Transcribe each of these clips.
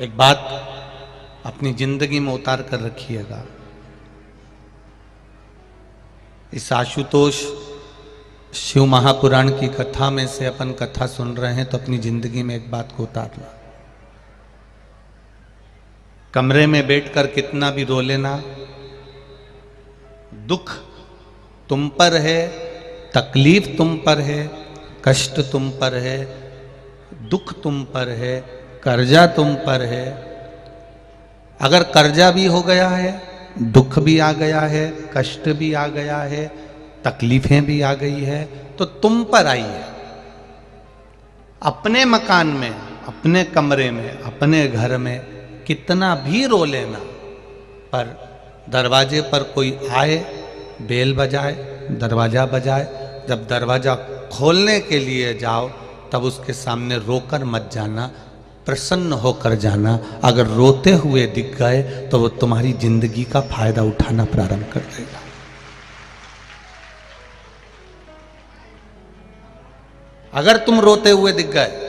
एक बात अपनी जिंदगी में उतार कर रखिएगा। इस आशुतोष शिव महापुराण की कथा में से अपन कथा सुन रहे हैं तो अपनी जिंदगी में एक बात को उतारना। कमरे में बैठकर कितना भी रो लेना, दुख तुम पर है, तकलीफ तुम पर है, कष्ट तुम पर है, दुख तुम पर है, कर्जा तुम पर है। अगर कर्जा भी हो गया है, दुख भी आ गया है, कष्ट भी आ गया है, तकलीफें भी आ गई है, तो तुम पर आई है। अपने मकान में, अपने कमरे में, अपने घर में कितना भी रो लेना, पर दरवाजे पर कोई आए, बेल बजाए, दरवाजा बजाए, जब दरवाजा खोलने के लिए जाओ तब उसके सामने रोकर मत जाना, प्रसन्न होकर जाना। अगर रोते हुए दिख गए तो वो तुम्हारी जिंदगी का फायदा उठाना प्रारंभ कर देगा। अगर तुम रोते हुए दिख गए,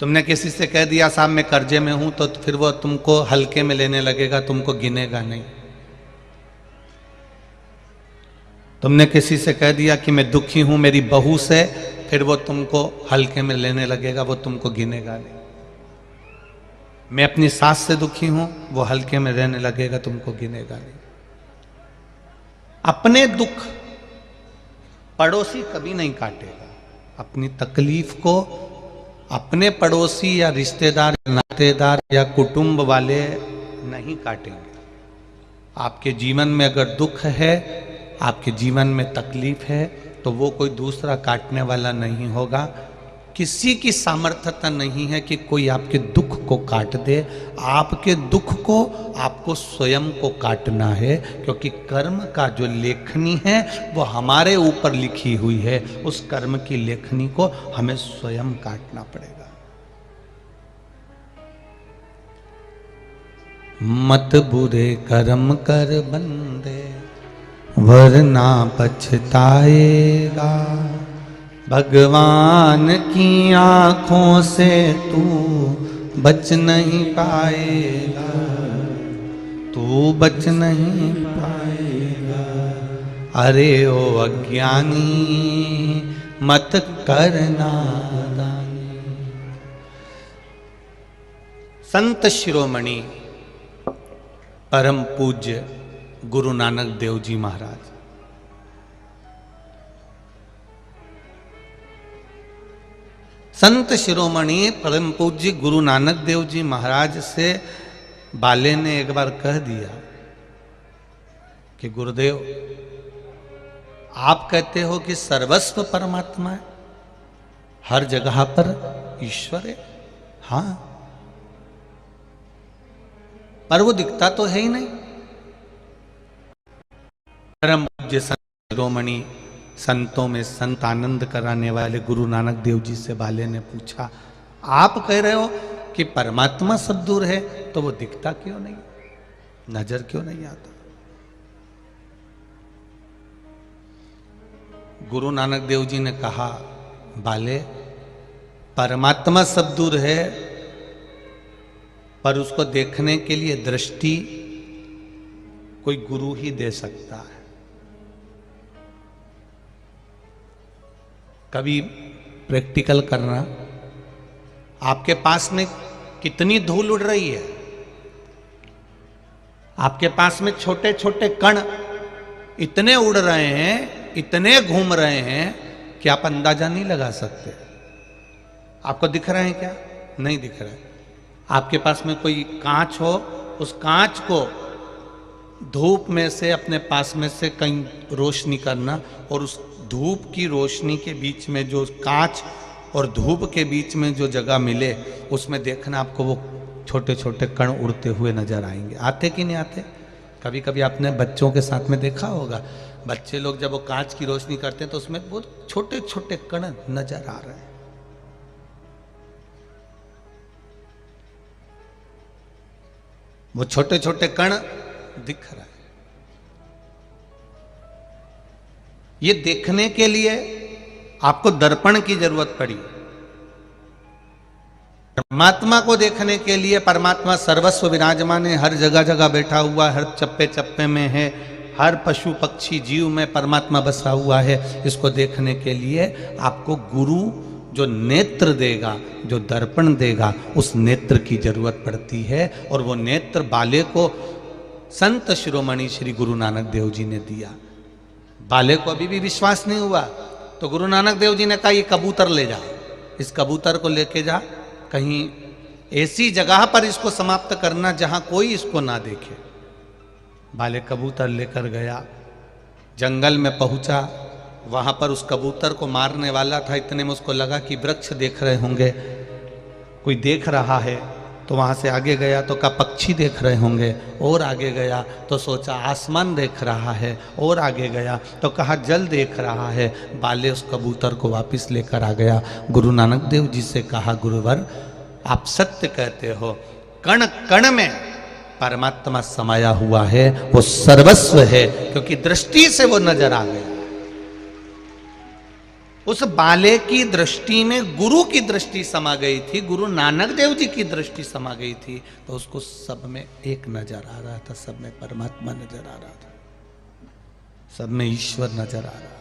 तुमने किसी से कह दिया साहब मैं कर्जे में हूं, तो फिर वो तुमको हल्के में लेने लगेगा, तुमको गिनेगा नहीं। तुमने किसी से कह दिया कि मैं दुखी हूं मेरी बहू से, फिर वो तुमको हल्के में लेने लगेगा, वो तुमको गिनेगा नहीं। मैं अपनी सास से दुखी हूं, वो हल्के में रहने लगेगा, तुमको गिनेगा नहीं। अपने दुख पड़ोसी कभी नहीं काटेगा। अपनी तकलीफ को अपने पड़ोसी या रिश्तेदार, नातेदार या कुटुंब वाले नहीं काटेंगे। आपके जीवन में अगर दुख है, आपके जीवन में तकलीफ है, तो वो कोई दूसरा काटने वाला नहीं होगा। किसी की सामर्थ्यता नहीं है कि कोई आपके दुख को काट दे। आपके दुख को आपको स्वयं को काटना है, क्योंकि कर्म का जो लेखनी है वो हमारे ऊपर लिखी हुई है। उस कर्म की लेखनी को हमें स्वयं काटना पड़ेगा। मत बुरे कर्म कर बंदे, वरना पछताएगा। भगवान की आंखों से तू बच नहीं पाएगा, तू बच नहीं पाएगा। अरे ओ अज्ञानी मत करना दानी। संत शिरोमणि परम पूज्य गुरु नानक देव जी महाराज, संत शिरोमणि परम पूज्य गुरु नानक देव जी महाराज से बाले ने एक बार कह दिया कि गुरुदेव आप कहते हो कि सर्वस्व परमात्मा है, हर जगह पर ईश्वर है। हाँ, पर वो दिखता तो है ही नहीं। परम पूज्य संत शिरोमणि, संतों में संत आनंद कराने वाले गुरु नानक देव जी से बाले ने पूछा, आप कह रहे हो कि परमात्मा सब दूर है, तो वो दिखता क्यों नहीं, नजर क्यों नहीं आता? गुरु नानक देव जी ने कहा, बाले परमात्मा सब दूर है, पर उसको देखने के लिए दृष्टि कोई गुरु ही दे सकता है। कभी प्रैक्टिकल करना, आपके पास में कितनी धूल उड़ रही है, आपके पास में छोटे छोटे कण इतने उड़ रहे हैं, इतने घूम रहे हैं कि आप अंदाजा नहीं लगा सकते। आपको दिख रहे हैं क्या? नहीं दिख रहा है। आपके पास में कोई कांच हो, उस कांच को धूप में से अपने पास में से कहीं रोशनी करना, और उस धूप की रोशनी के बीच में जो कांच और धूप के बीच में जो जगह मिले, उसमें देखना आपको वो छोटे छोटे कण उड़ते हुए नजर आएंगे। आते कि नहीं आते? कभी कभी आपने बच्चों के साथ में देखा होगा, बच्चे लोग जब वो कांच की रोशनी करते हैं तो उसमें बहुत छोटे छोटे कण नजर आ रहे हैं। वो छोटे छोटे कण दिख रहा है। ये देखने के लिए आपको दर्पण की जरूरत पड़ी। परमात्मा को देखने के लिए परमात्मा सर्वस्व विराजमान है, हर जगह जगह बैठा हुआ है, हर चप्पे चप्पे में है, हर पशु पक्षी जीव में परमात्मा बसा हुआ है। इसको देखने के लिए आपको गुरु जो नेत्र देगा, जो दर्पण देगा, उस नेत्र की जरूरत पड़ती है। और वो नेत्र बाले को संत शिरोमणि श्री गुरु नानक देव जी ने दिया। बाले को अभी भी विश्वास नहीं हुआ तो गुरु नानक देव जी ने कहा ये कबूतर ले जा, इस कबूतर को लेके जा, कहीं ऐसी जगह पर इसको समाप्त करना जहां कोई इसको ना देखे। बाले कबूतर लेकर गया, जंगल में पहुंचा, वहां पर उस कबूतर को मारने वाला था। इतने में उसको लगा कि वृक्ष देख रहे होंगे, कोई देख रहा है, तो वहां से आगे गया तो कहा पक्षी देख रहे होंगे, और आगे गया तो सोचा आसमान देख रहा है, और आगे गया तो कहा जल देख रहा है। बाले उस कबूतर को वापस लेकर आ गया। गुरु नानक देव जी से कहा गुरुवर आप सत्य कहते हो, कण कण में परमात्मा समाया हुआ है, वो सर्वस्व है, क्योंकि दृष्टि से वो नजर आ गया। उस बाले की दृष्टि में गुरु की दृष्टि समा गई थी, गुरु नानक देव जी की दृष्टि समा गई थी, तो उसको सब में एक नजर आ रहा था, सब में परमात्मा नजर आ रहा था, सब में ईश्वर नजर आ रहा था।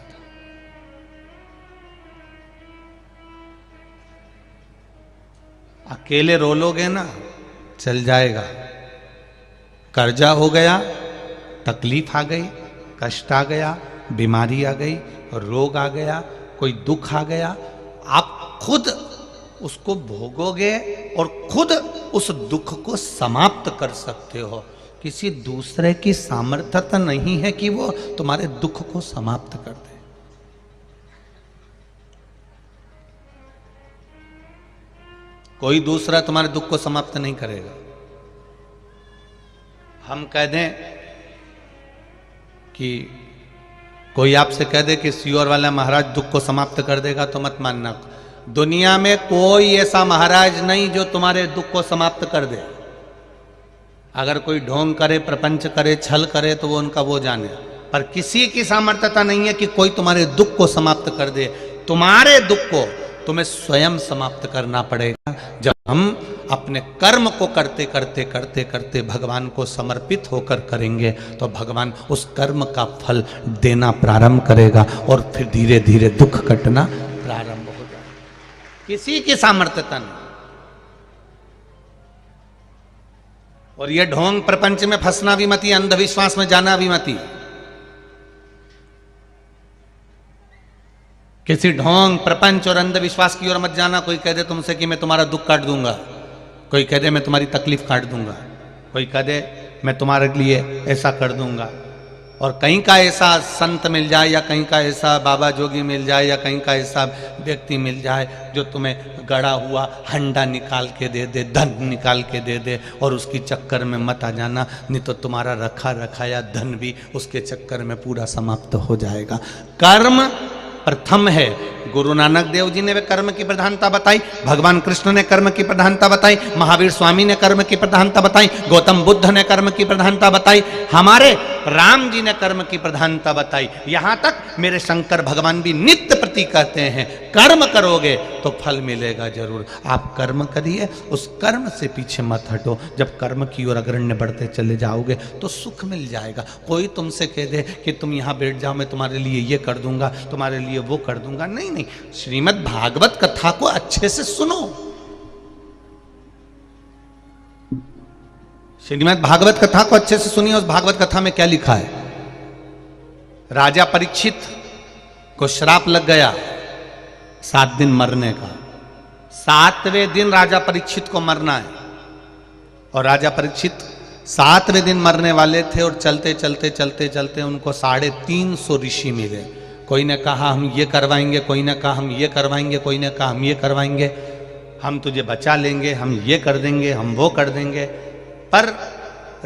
अकेले रो लोगे ना चल जाएगा, कर्जा हो गया, तकलीफ आ गई, कष्ट आ गया, बीमारी आ गई, रोग आ गया, कोई दुख आ गया, आप खुद उसको भोगोगे और खुद उस दुख को समाप्त कर सकते हो। किसी दूसरे की सामर्थ्यता नहीं है कि वो तुम्हारे दुख को समाप्त कर दे। कोई दूसरा तुम्हारे दुख को समाप्त नहीं करेगा। हम कह दें कि कोई आपसे कह दे कि सियोर वाला महाराज दुख को समाप्त कर देगा, तो मत मानना। दुनिया में कोई ऐसा महाराज नहीं जो तुम्हारे दुख को समाप्त कर दे। अगर कोई ढोंग करे, प्रपंच करे, छल करे तो वो उनका वो जाने, पर किसी की सामर्थ्यता नहीं है कि कोई तुम्हारे दुख को समाप्त कर दे। तुम्हारे दुख को तुम्हें स्वयं समाप्त करना पड़ेगा। जब हम अपने कर्म को करते करते करते करते भगवान को समर्पित होकर करेंगे तो भगवान उस कर्म का फल देना प्रारंभ करेगा और फिर धीरे धीरे दुख कटना प्रारंभ हो जाएगा। किसी की सामर्थ्यता नहीं। और ये ढोंग प्रपंच में फंसना भी मत, अंधविश्वास में जाना भी मत। किसी ढोंग प्रपंच और अंधविश्वास की ओर मत जाना। कोई कह दे तुमसे कि मैं तुम्हारा दुख काट दूंगा, कोई कह दे मैं तुम्हारी तकलीफ काट दूंगा, कोई कह दे मैं तुम्हारे लिए ऐसा कर दूंगा, और कहीं का ऐसा संत मिल जाए या कहीं का ऐसा बाबा जोगी मिल जाए या कहीं का ऐसा व्यक्ति मिल जाए जो तुम्हें गड़ा हुआ हंडा निकाल के दे दे, धन निकाल के दे दे, और उसकी चक्कर में मत आ जाना, नहीं तो तुम्हारा रखा रखाया धन भी उसके चक्कर में पूरा समाप्त हो जाएगा। कर्म प्रथम है। गुरु नानक देव जी ने वे कर्म की प्रधानता बताई, भगवान कृष्ण ने कर्म की प्रधानता बताई, महावीर स्वामी ने कर्म की प्रधानता बताई, गौतम बुद्ध ने कर्म की प्रधानता बताई, हमारे राम जी ने कर्म की प्रधानता बताई। यहां तक मेरे शंकर भगवान भी नित्य प्रति कहते हैं कर्म करोगे तो फल मिलेगा जरूर। आप कर्म करिए, उस कर्म से पीछे मत हटो। जब कर्म की ओर अग्रण्य बढ़ते चले जाओगे तो सुख मिल जाएगा। कोई तुमसे कह दे कि तुम यहां बैठ जाओ, मैं तुम्हारे लिए ये कर दूंगा, तुम्हारे लिए वो कर दूंगा, नहीं नहीं। श्रीमद् भागवत कथा को अच्छे से सुनो। श्रीमद् भागवत कथा को अच्छे से सुनिए। उस भागवत कथा में क्या लिखा है? राजा परीक्षित को श्राप लग गया 7 दिन मरने का। 7वें दिन राजा परीक्षित को मरना है, और राजा परीक्षित 7वें दिन मरने वाले थे, और चलते चलते चलते चलते उनको 350 ऋषि मिले। कोई ने कहा हम ये करवाएंगे, कोई ने कहा हम ये करवाएंगे, कोई ने कहा हम ये करवाएंगे, हम तुझे बचा लेंगे, हम ये कर देंगे, हम वो कर देंगे। पर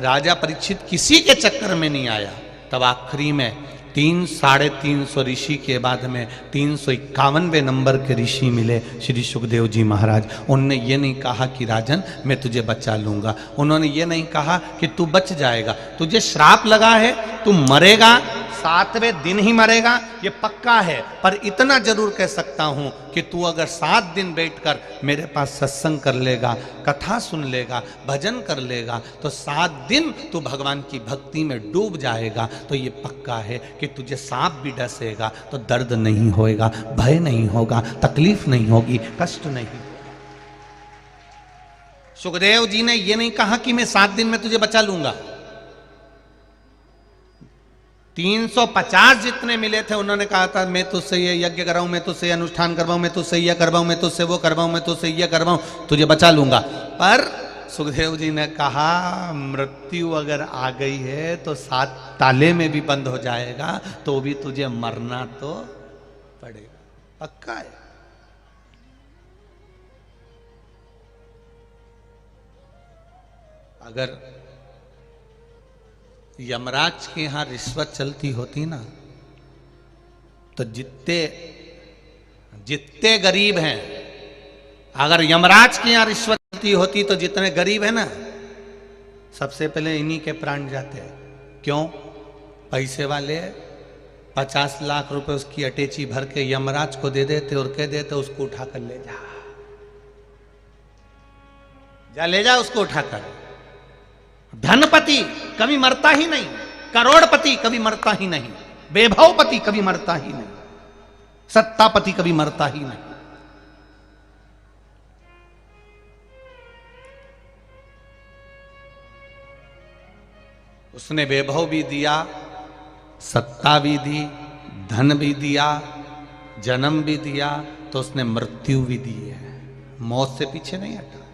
राजा परीक्षित किसी के चक्कर में नहीं आया। तब आखिरी में 300-350 ऋषि के बाद में 351वें नंबर के ऋषि मिले श्री सुखदेव जी महाराज। उनने ये नहीं कहा कि राजन मैं तुझे बचा लूंगा, उन्होंने ये नहीं कहा कि तू बच जाएगा, तुझे श्राप लगा है, तू मरेगा, 7वें दिन ही मरेगा, ये पक्का है। पर इतना जरूर कह सकता हूं कि तू अगर 7 दिन बैठकर मेरे पास सत्संग कर लेगा, कथा सुन लेगा, भजन कर लेगा, तो 7 दिन तू भगवान की भक्ति में डूब जाएगा, तो ये पक्का है कि तुझे सांप भी डसेगा तो दर्द नहीं होएगा, भय नहीं होगा, तकलीफ नहीं होगी, कष्ट नहीं। सुखदेव जी ने यह नहीं कहा कि मैं 7 दिन में तुझे बचा लूंगा। 350 जितने मिले थे उन्होंने कहा था मैं तुझसे ये यज्ञ कराऊं, मैं तुझसे अनुष्ठान करवाऊं, मैं तुझसे ये करवाऊं, मैं तुझसे वो करवाऊं, मैं तुझसे ये करवाऊं, तुझे बचा लूंगा। पर सुखदेव जी ने कहा मृत्यु अगर आ गई है तो 7 ताले में भी बंद हो जाएगा, तो भी तुझे मरना तो पड़ेगा, पक्का है। अगर यमराज के यहां रिश्वत चलती होती ना, तो जितने गरीब हैं, अगर यमराज के यहां रिश्वत चलती होती तो जितने गरीब हैं ना, सबसे पहले इन्हीं के प्राण जाते हैं। क्यों? पैसे वाले 50 लाख रुपए उसकी अटैची भर के यमराज को दे देते और कह देते उसको उठाकर ले जा ले जा उसको उठाकर। धनपति कभी मरता ही नहीं, करोड़पति कभी मरता ही नहीं, वैभवपति कभी मरता ही नहीं, सत्तापति कभी मरता ही नहीं। उसने वैभव भी दिया, सत्ता भी दी, धन भी दिया, जन्म भी दिया, तो उसने मृत्यु भी दी है, मौत से पीछे नहीं हटा।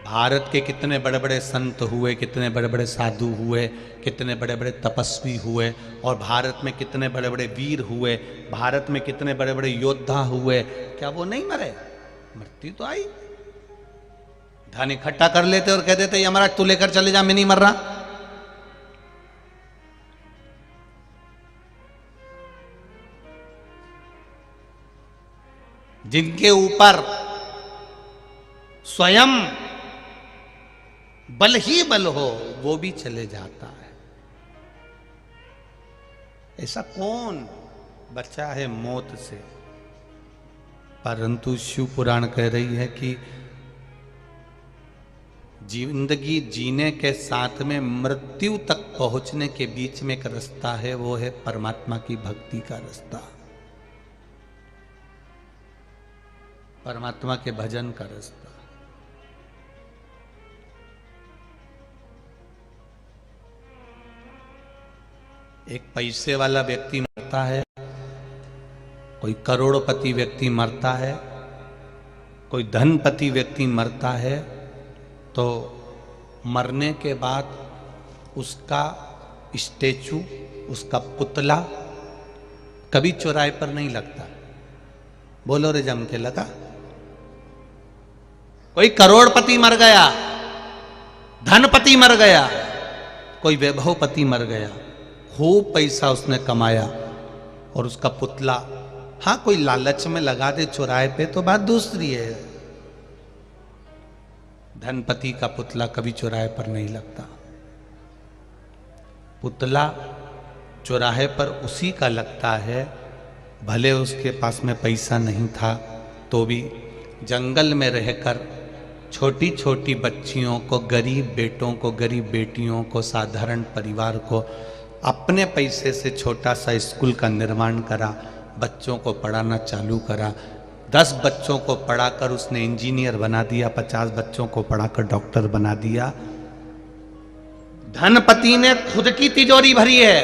भारत के कितने बड़े बड़े संत हुए, कितने बड़े बड़े साधु हुए, कितने बड़े बड़े तपस्वी हुए, और भारत में कितने बड़े बड़े वीर हुए, भारत में कितने बड़े बड़े योद्धा हुए, क्या वो नहीं मरे? मृत्यु तो आई। धन इकट्ठा कर लेते और कह देते यमराज तू लेकर चले जा, मैं नहीं मर रहा। जिनके ऊपर स्वयं बल ही बल हो वो भी चले जाता है। ऐसा कौन बचा है मौत से? परंतु शिव पुराण कह रही है कि जिंदगी जीने के साथ में मृत्यु तक पहुंचने के बीच में एक रास्ता है, वो है परमात्मा की भक्ति का रास्ता, परमात्मा के भजन का रास्ता। एक पैसे वाला व्यक्ति मरता है, कोई करोड़पति व्यक्ति मरता है, कोई धनपति व्यक्ति मरता है, तो मरने के बाद उसका स्टेचू, उसका पुतला कभी चौराहे पर नहीं लगता। बोलो रे जम के लगा। कोई करोड़पति मर गया, धनपति मर गया, कोई वैभवपति मर गया, खूब पैसा उसने कमाया और उसका पुतला, हाँ कोई लालच में लगा दे चौराहे पे तो बात दूसरी है। धनपति का पुतला कभी चौराहे पर नहीं लगता। पुतला चौराहे पर उसी का लगता है, भले उसके पास में पैसा नहीं था तो भी जंगल में रहकर छोटी छोटी बच्चियों को, गरीब बेटों को, गरीब बेटियों को, साधारण परिवार को अपने पैसे से छोटा सा स्कूल का निर्माण करा, बच्चों को पढ़ाना चालू करा। 10 बच्चों को पढ़ाकर उसने इंजीनियर बना दिया, 50 बच्चों को पढ़ाकर डॉक्टर बना दिया। धनपति ने खुद की तिजोरी भरी है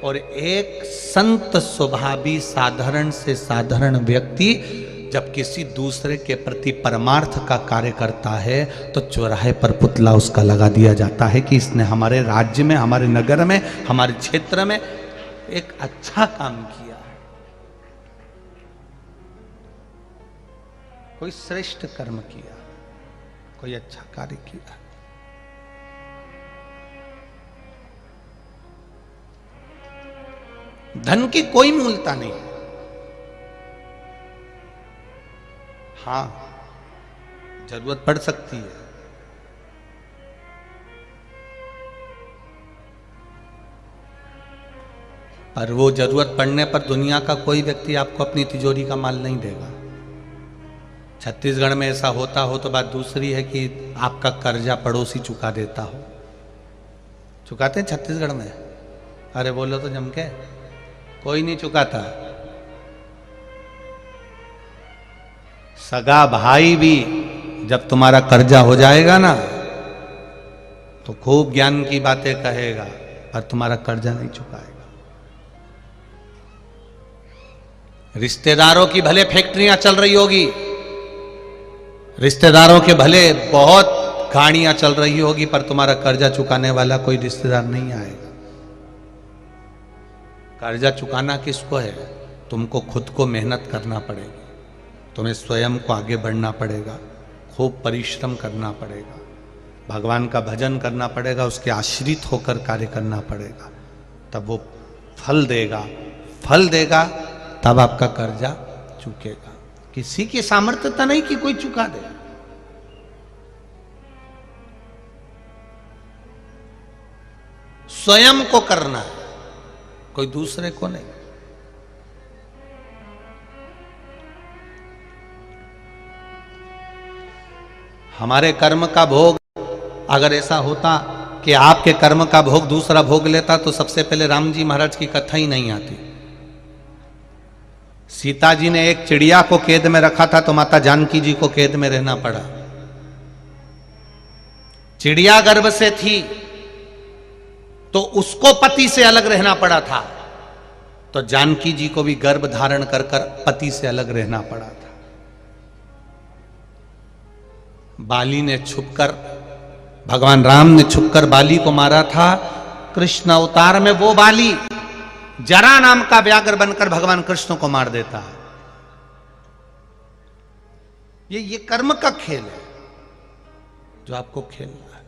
और एक संत स्वभावी साधारण से साधारण व्यक्ति जब किसी दूसरे के प्रति परमार्थ का कार्य करता है तो चौराहे पर पुतला उसका लगा दिया जाता है कि इसने हमारे राज्य में, हमारे नगर में, हमारे क्षेत्र में एक अच्छा काम किया है, कोई श्रेष्ठ कर्म किया, कोई अच्छा कार्य किया। धन की कोई मूलता नहीं। हां, जरूरत पड़ सकती है, पर वो जरूरत पड़ने पर दुनिया का कोई व्यक्ति आपको अपनी तिजोरी का माल नहीं देगा। छत्तीसगढ़ में ऐसा होता हो तो बात दूसरी है कि आपका कर्जा पड़ोसी चुका देता हो। चुकाते हैं छत्तीसगढ़ में? अरे बोलो तो जम के, कोई नहीं चुकाता। सगा भाई भी जब तुम्हारा कर्जा हो जाएगा ना तो खूब ज्ञान की बातें कहेगा, पर तुम्हारा कर्जा नहीं चुकाएगा। रिश्तेदारों की भले फैक्ट्रियां चल रही होगी, रिश्तेदारों के भले बहुत गाड़ियां चल रही होगी, पर तुम्हारा कर्जा चुकाने वाला कोई रिश्तेदार नहीं आएगा। कर्जा चुकाना किसको है? तुमको खुद को मेहनत करना पड़ेगी, तुम्हें स्वयं को आगे बढ़ना पड़ेगा, खूब परिश्रम करना पड़ेगा, भगवान का भजन करना पड़ेगा, उसके आश्रित होकर कार्य करना पड़ेगा, तब वो फल देगा। फल देगा तब आपका कर्जा चुकेगा। किसी की सामर्थ्यता नहीं कि कोई चुका दे। स्वयं को करना है, कोई दूसरे को नहीं। हमारे कर्म का भोग अगर ऐसा होता कि आपके कर्म का भोग दूसरा भोग लेता तो सबसे पहले राम जी महाराज की कथा ही नहीं आती। सीता जी ने एक चिड़िया को कैद में रखा था तो माता जानकी जी को कैद में रहना पड़ा। चिड़िया गर्भ से थी तो उसको पति से अलग रहना पड़ा था, तो जानकी जी को भी गर्भ धारण कर कर पति से अलग रहना पड़ा था। बाली ने छुपकर, भगवान राम ने छुपकर बाली को मारा था। कृष्ण अवतार में वो बाली जरा नाम का व्याघ्र बनकर भगवान कृष्ण को मार देता है। ये कर्म का खेल है जो आपको खेलना है।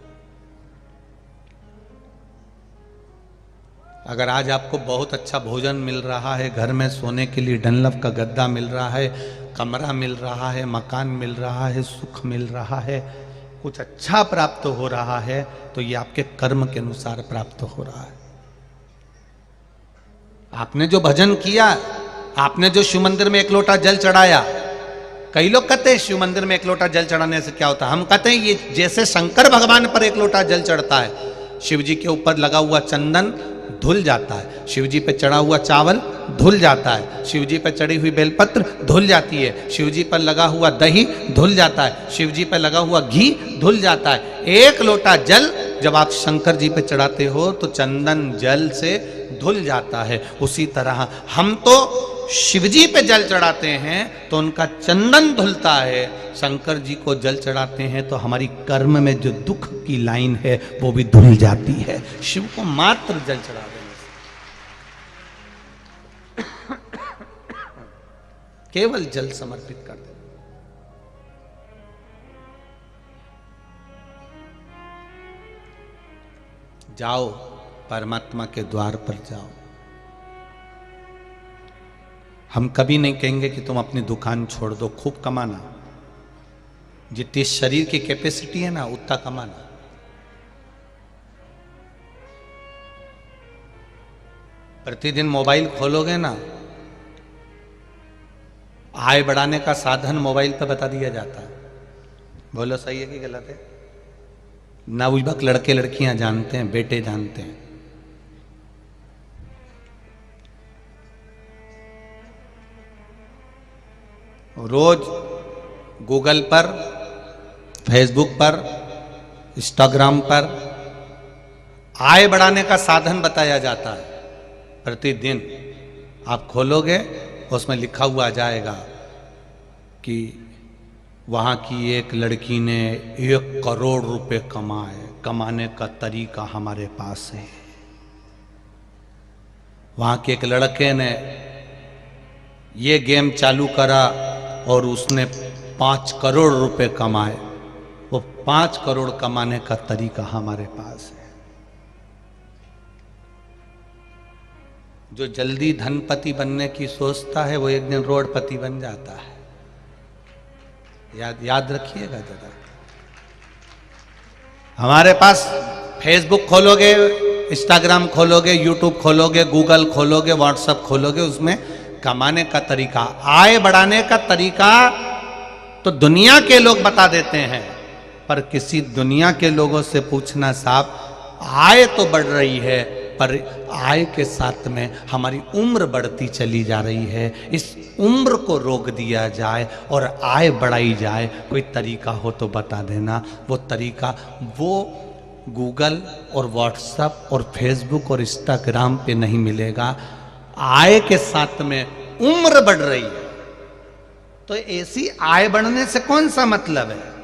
अगर आज आपको बहुत अच्छा भोजन मिल रहा है, घर में सोने के लिए डनलप का गद्दा मिल रहा है, कमरा मिल रहा है, मकान मिल रहा है, सुख मिल रहा है, कुछ अच्छा प्राप्त हो रहा है, तो ये आपके कर्म के अनुसार प्राप्त हो रहा है। आपने जो भजन किया, आपने जो शिव मंदिर में एक लोटा जल चढ़ाया। कई लोग कहते हैं शिव मंदिर में एक लोटा जल चढ़ाने से क्या होता है। हम कहते हैं ये जैसे शंकर भगवान पर एक लोटा जल चढ़ता है, शिव जी के ऊपर लगा हुआ चंदन धुल जाता है, शिव जी पे चढ़ा हुआ चावल धुल जाता है, शिव जी पे चढ़ी हुई बेलपत्र धुल जाती है, शिव जी पर लगा हुआ दही धुल जाता है, शिव जी पे लगा हुआ घी धुल जाता है। एक लोटा जल जब आप शंकर जी पे चढ़ाते हो तो चंदन जल से धुल जाता है। उसी तरह हम तो शिव जी पे जल चढ़ाते हैं तो उनका चंदन धुलता है, शंकर जी को जल चढ़ाते हैं तो हमारी कर्म में जो दुख की लाइन है वो भी धुल जाती है, शिव को मात्र जल चढ़ा देने से। केवल जल समर्पित कर दे। जाओ परमात्मा के द्वार पर जाओ। हम कभी नहीं कहेंगे कि तुम अपनी दुकान छोड़ दो, खूब कमाना, जितनी शरीर की कैपेसिटी है ना उतना कमाना। प्रतिदिन मोबाइल खोलोगे ना, आय बढ़ाने का साधन मोबाइल पर बता दिया जाता है। बोलो सही है कि गलत है? ना उस वक्त लड़के लड़कियां जानते हैं, बेटे जानते हैं। रोज गूगल पर, फेसबुक पर, इंस्टाग्राम पर आय बढ़ाने का साधन बताया जाता है। प्रतिदिन आप खोलोगे उसमें लिखा हुआ आ जाएगा कि वहाँ की एक लड़की ने 1 करोड़ रुपए कमाए, कमाने का तरीका हमारे पास है। वहाँ के एक लड़के ने ये गेम चालू करा और उसने 5 करोड़ रुपए कमाए, वो 5 करोड़ कमाने का तरीका हमारे पास है। जो जल्दी धनपति बनने की सोचता है वो एक दिन रोडपति बन जाता है। याद रखिएगा जरा। हमारे पास फेसबुक खोलोगे, इंस्टाग्राम खोलोगे, यूट्यूब खोलोगे, गूगल खोलोगे, व्हाट्सएप खोलोगे, उसमें कमाने का तरीका, आय बढ़ाने का तरीका तो दुनिया के लोग बता देते हैं, पर किसी दुनिया के लोगों से पूछना, साहब आय तो बढ़ रही है पर आय के साथ में हमारी उम्र बढ़ती चली जा रही है, इस उम्र को रोक दिया जाए और आय बढ़ाई जाए, कोई तरीका हो तो बता देना। वो तरीका वो गूगल और व्हाट्सएप और फेसबुक और इंस्टाग्राम पे नहीं मिलेगा। आय के साथ में उम्र बढ़ रही है, तो ऐसी आय बढ़ने से कौन सा मतलब है?